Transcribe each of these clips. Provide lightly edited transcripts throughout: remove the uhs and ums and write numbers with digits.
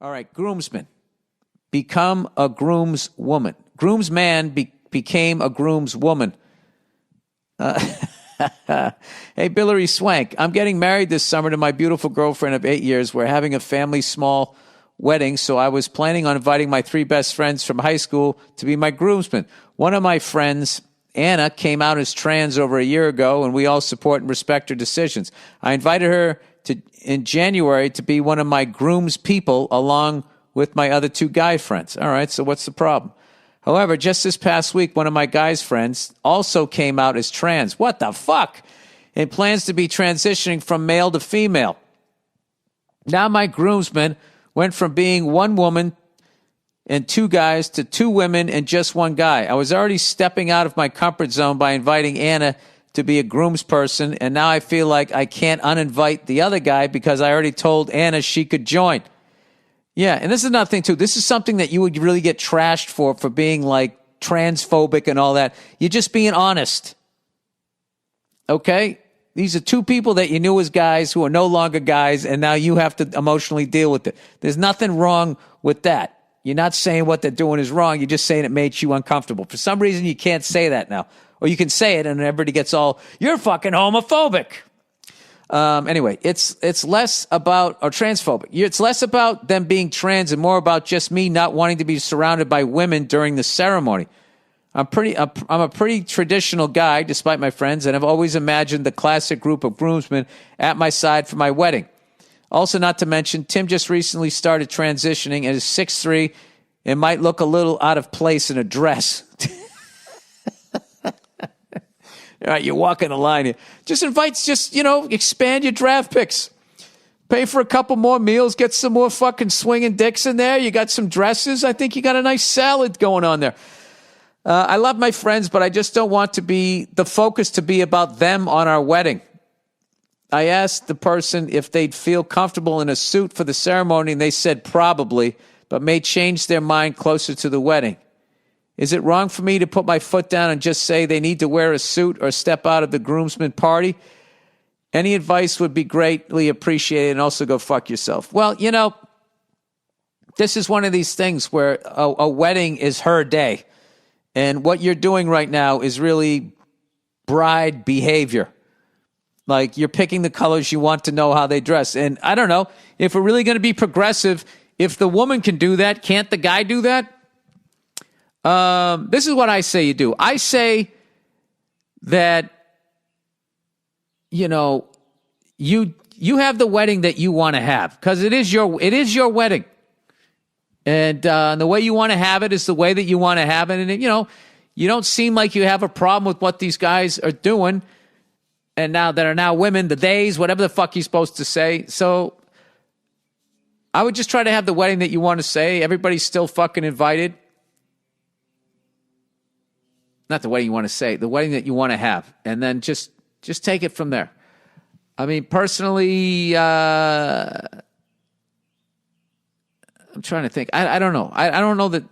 All right, groomsman. Become a groomswoman. Groomsman became a groomswoman. Hey, Billary Swank, I'm getting married this summer to my beautiful girlfriend of 8 years. We're having a family small wedding, so I was planning on inviting my 3 best friends from high school to be my groomsmen. One of my friends, Anna, came out as trans over a year ago, and we all support and respect her decisions. I invited her in January to be one of my groom's people along with my other 2 guy friends. All right, so what's the problem? However, just this past week, one of my guy's friends also came out as trans. What the fuck? And plans to be transitioning from male to female. Now my groomsmen went from being 1 woman and 2 guys to 2 women and just 1 guy. I was already stepping out of my comfort zone by inviting Anna to be a groomsperson, and now I feel like I can't uninvite the other guy because I already told Anna she could join. Yeah, and this is another thing, too. This is something that you would really get trashed for being, like, transphobic and all that. You're just being honest. Okay? These are 2 people that you knew as guys who are no longer guys, and now you have to emotionally deal with it. There's nothing wrong with that. You're not saying what they're doing is wrong. You're just saying it made you uncomfortable. For some reason, you can't say that now. Or you can say it, and everybody gets all, you're fucking homophobic. Anyway, it's less about, or transphobic. It's less about them being trans and more about just me not wanting to be surrounded by women during the ceremony. I'm a pretty traditional guy, despite my friends, and I've always imagined the classic group of groomsmen at my side for my wedding. Also, not to mention, Tim just recently started transitioning and is 6'3" and might look a little out of place in a dress. All right, you're walking the line here. Expand your draft picks. Pay for a couple more meals, get some more fucking swinging dicks in there. You got some dresses. I think you got a nice salad going on there. I love my friends, but I just don't want the focus to be about them on our wedding. I asked the person if they'd feel comfortable in a suit for the ceremony, and they said probably, but may change their mind closer to the wedding. Is it wrong for me to put my foot down and just say they need to wear a suit or step out of the groomsmen party? Any advice would be greatly appreciated, and also go fuck yourself. Well, this is one of these things where a wedding is her day. And what you're doing right now is really bride behavior. Like, you're picking the colors you want to know how they dress. And I don't know, if we're really going to be progressive, if the woman can do that, can't the guy do that? This is what I say you do. I say that, you have the wedding that you want to have, because it is your wedding. And the way you want to have it is the way that you want to have it. And, you don't seem like you have a problem with what these guys are doing. And now that are now women, the days, whatever the fuck you're supposed to say. So I would just try to have the wedding that you want to say. Everybody's still fucking invited. Not the wedding you want to say, the wedding that you want to have. And then just take it from there. I mean, personally, I'm trying to think. I don't know. I don't know that.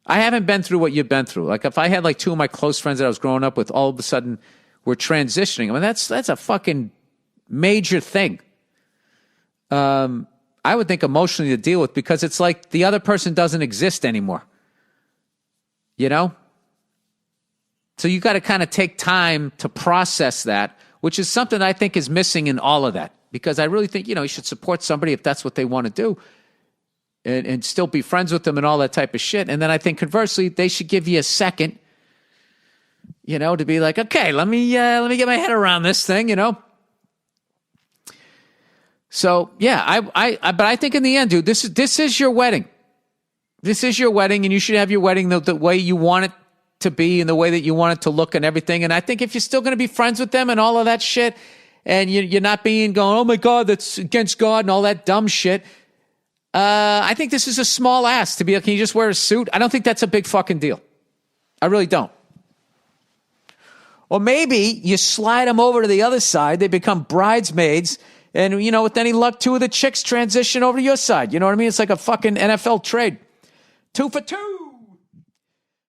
I haven't been through what you've been through. Like, if I had like 2 of my close friends that I was growing up with, all of a sudden we're transitioning. I mean, that's a fucking major thing. I would think emotionally to deal with, because it's like the other person doesn't exist anymore. So you got to kind of take time to process that, which is something I think is missing in all of that. Because I really think, you should support somebody if that's what they want to do, and still be friends with them and all that type of shit. And then I think conversely, they should give you a second, to be like, okay, let me get my head around this thing, So yeah, but I think in the end, dude, this is your wedding. This is your wedding, and you should have your wedding the way you want it to be and the way that you want it to look and everything. And I think if you're still going to be friends with them and all of that shit, and you're not going, oh my God, that's against God and all that dumb shit. I think this is a small ask to be like, can you just wear a suit? I don't think that's a big fucking deal. I really don't. Or maybe you slide them over to the other side. They become bridesmaids. And, with any luck, 2 of the chicks transition over to your side. You know what I mean? It's like a fucking NFL trade. 2 for 2.